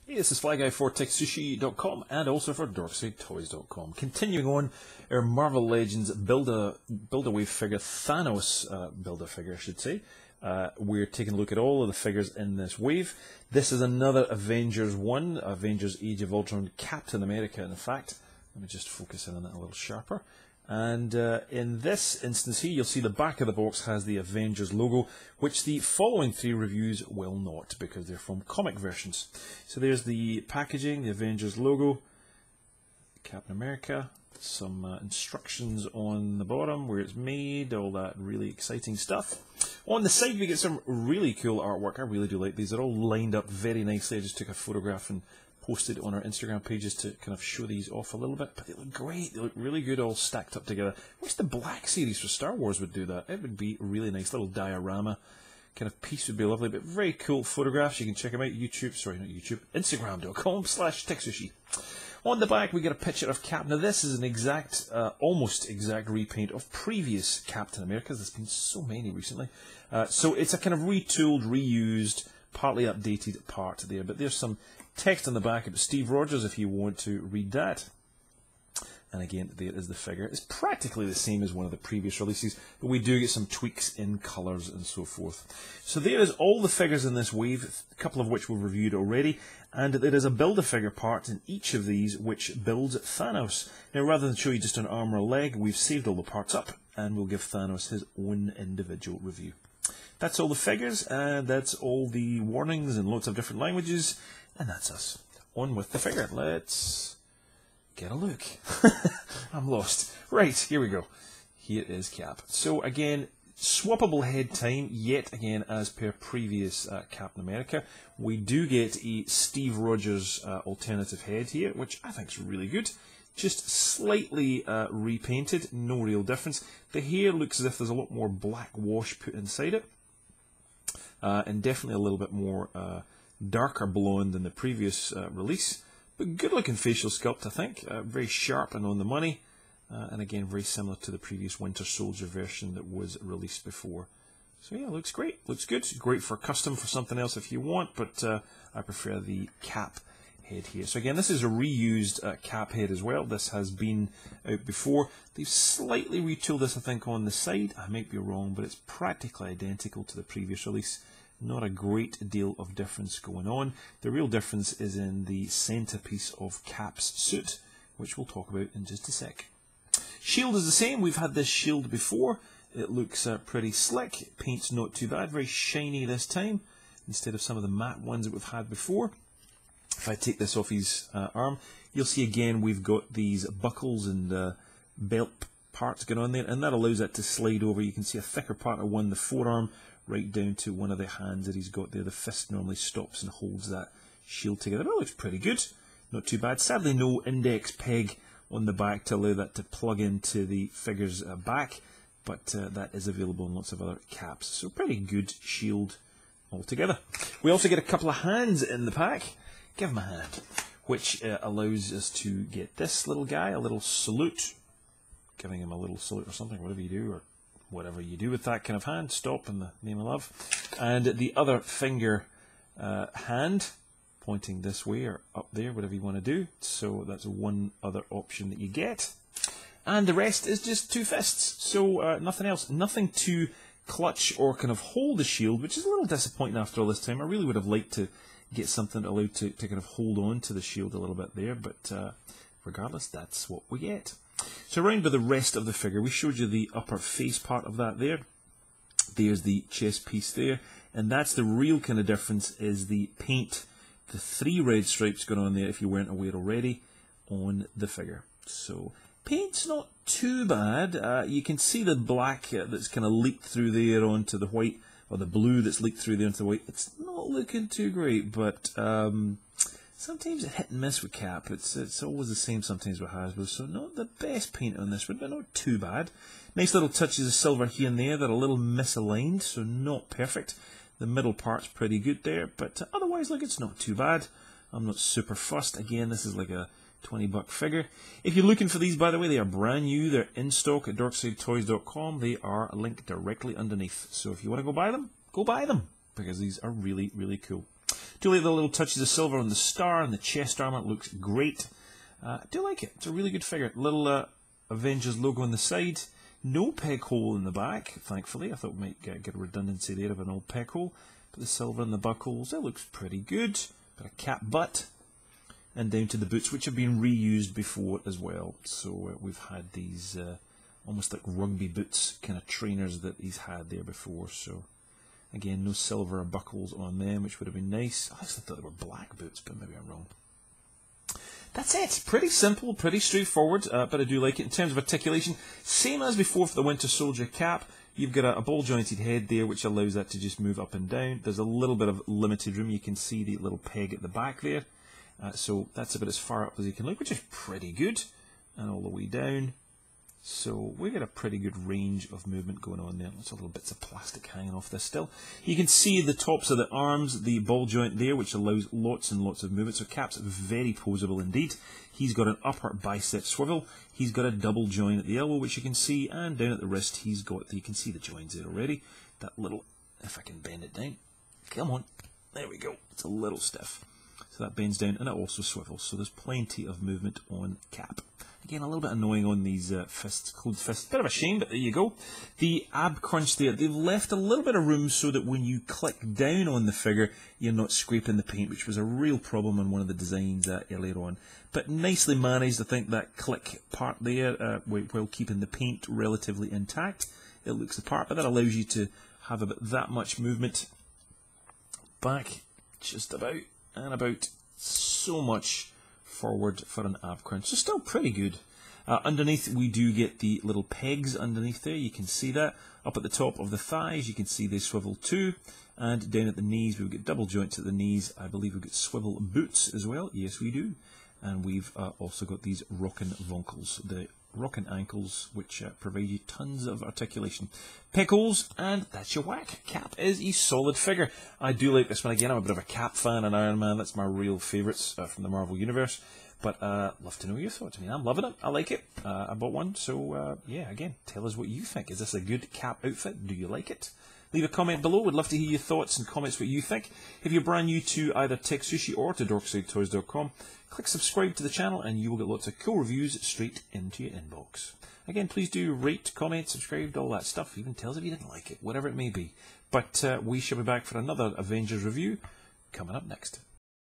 Hey, this is Fly Guy for TekSushi.com and also for DorksideToys.com. Continuing on our Marvel Legends Build-A-Wave figure, Thanos Build-A-Figure, I should say. We're taking a look at all of the figures in this wave. This is another Avengers 1, Avengers Age of Ultron, Captain America, in fact. Let me just focus in on that a little sharper. And in this instance here, you'll see the back of the box has the Avengers logo, which the following three reviews will not, because they're from comic versions. So there's the packaging, the Avengers logo, Captain America, some instructions on the bottom, where it's made, all that really exciting stuff. On the side we get some really cool artwork. I really do like these. They're all lined up very nicely. I just took a photograph and posted on our Instagram pages to kind of show these off a little bit, but they look great. They look really good, all stacked up together. I wish the Black Series for Star Wars would do that. It would be really nice. Little diorama kind of piece would be lovely, but very cool photographs. You can check them out. Instagram.com/TekSushi. On the back we get a picture of Cap. Now this is an exact, almost exact repaint of previous Captain Americas. There's been so many recently. So it's a kind of retooled, reused, partly updated part there, but there's some text on the back about Steve Rogers if you want to read that. And again, there is the figure. It's practically the same as one of the previous releases, but we do get some tweaks in colours and so forth. So there is all the figures in this wave, a couple of which we've reviewed already, and there is a Build-A-Figure part in each of these which builds Thanos. Now rather than show you just an arm or a leg, we've saved all the parts up, and we'll give Thanos his own individual review. That's all the figures, and that's all the warnings in lots of different languages. And that's us. On with the figure. Let's get a look. I'm lost. Right, here we go. Here is Cap. So again, swappable head time, yet again as per previous Captain America. We do get a Steve Rogers alternative head here, which I think is really good. Just slightly repainted, no real difference. The hair looks as if there's a lot more black wash put inside it. And definitely a little bit more darker blonde than the previous release, but good looking facial sculpt, I think. Very sharp and on the money, and again very similar to the previous Winter Soldier version that was released before. So yeah, looks great, looks good. Great for custom, for something else if you want, but I prefer the Cap head here. So again, this is a reused Cap head as well. This has been out before. They've slightly retooled this, I think, on the side. I might be wrong, but it's practically identical to the previous release. Not a great deal of difference going on. The real difference is in the centerpiece of Cap's suit, which we'll talk about in just a sec. Shield is the same. We've had this shield before. It looks pretty slick. Paint's not too bad. Very shiny this time, instead of some of the matte ones that we've had before. If I take this off his arm, you'll see again we've got these buckles and belt parts going on there, and that allows it to slide over. You can see a thicker part of one, the forearm, right down to one of the hands that he's got there. The fist normally stops and holds that shield together. But it looks pretty good. Not too bad. Sadly, no index peg on the back to allow that to plug into the figure's back, but that is available in lots of other caps. So pretty good shield altogether. We also get a couple of hands in the pack. Give him a hand, which allows us to get this little guy, a little salute. Giving him a little salute or something, whatever you do, or whatever you do with that kind of hand, stop in the name of love. And the other finger hand, pointing this way or up there, whatever you want to do. So that's one other option that you get. And the rest is just two fists, so nothing else. Nothing to clutch or kind of hold the shield, which is a little disappointing after all this time. I really would have liked to get something that allowed to kind of hold on to the shield a little bit there, but regardless, that's what we get. So around with the rest of the figure, we showed you the upper face part of that there. There's the chest piece there, and that's the real kind of difference, is the paint, the 3 red stripes going on there, if you weren't aware already, on the figure. So paint's not too bad. You can see the black that's kind of leaked through there onto the white, or the blue that's leaked through there onto the white. It's not looking too great, but sometimes it hit and miss with Cap. It's always the same sometimes with Hasbro, so not the best paint on this one, but not too bad. Nice little touches of silver here and there. They're a little misaligned, so not perfect. The middle part's pretty good there, but otherwise, look, it's not too bad. I'm not super fussed. Again, this is like a $20 figure. If you're looking for these, by the way, they are brand new. They're in stock at DorksideToys.com. They are linked directly underneath. So if you want to go buy them, because these are really, really cool. Do like the little touches of silver on the star and the chest armour. It looks great. I do like it. It's a really good figure. Little Avengers logo on the side. No peg hole in the back, thankfully. I thought we might get a redundancy there of an old peg hole. But the silver and the buckles, it looks pretty good. Got a cap butt. And down to the boots, which have been reused before as well. So we've had these almost like rugby boots, kind of trainers that he's had there before. So again, no silver buckles on them, which would have been nice. I actually thought they were black boots, but maybe I'm wrong. That's it. Pretty simple, pretty straightforward, but I do like it. In terms of articulation, same as before for the Winter Soldier cap. You've got a ball-jointed head there, which allows that to just move up and down. There's a little bit of limited room. You can see the little peg at the back there. So that's about as far up as you can look, which is pretty good. And all the way down. So we get a pretty good range of movement going on there. Lots of little bits of plastic hanging off this still. You can see the tops of the arms, the ball joint there, which allows lots and lots of movement. So Cap's very poseable indeed. He's got an upper bicep swivel. He's got a double join at the elbow, which you can see, and down at the wrist, he's got, you can see the joins there already. That little, if I can bend it down, come on, there we go. It's a little stiff. So that bends down, and it also swivels. So there's plenty of movement on Cap. Again, a little bit annoying on these fists, closed fists. Bit of a shame, but there you go. The ab crunch there, they've left a little bit of room so that when you click down on the figure, you're not scraping the paint, which was a real problem on one of the designs earlier on. But nicely managed, I think, that click part there, while keeping the paint relatively intact. It looks the part, but that allows you to have about that much movement back, just about, and about so much forward for an ab crunch. So still pretty good. Underneath we do get the little pegs underneath there. You can see that. Up at the top of the thighs you can see they swivel too. And down at the knees we've got double joints at the knees. I believe we've got swivel boots as well. Yes, we do. And we've also got these rockin' vonkles, the rockin' ankles, which provide you tons of articulation. Pickles, and that's your whack. Cap is a solid figure. I do like this one. Again, I'm a bit of a Cap fan and Iron Man. That's my real favourites from the Marvel Universe. But love to know your thoughts. I mean, I'm loving it. I like it. I bought one. So, yeah, again, tell us what you think. Is this a good Cap outfit? Do you like it? Leave a comment below. Would love to hear your thoughts and comments what you think. If you're brand new to either TekSushi or to DorksideToys.com, click subscribe to the channel and you will get lots of cool reviews straight into your inbox. Again, please do rate, comment, subscribe, all that stuff. Even tell us if you didn't like it, whatever it may be. But we shall be back for another Avengers review coming up next.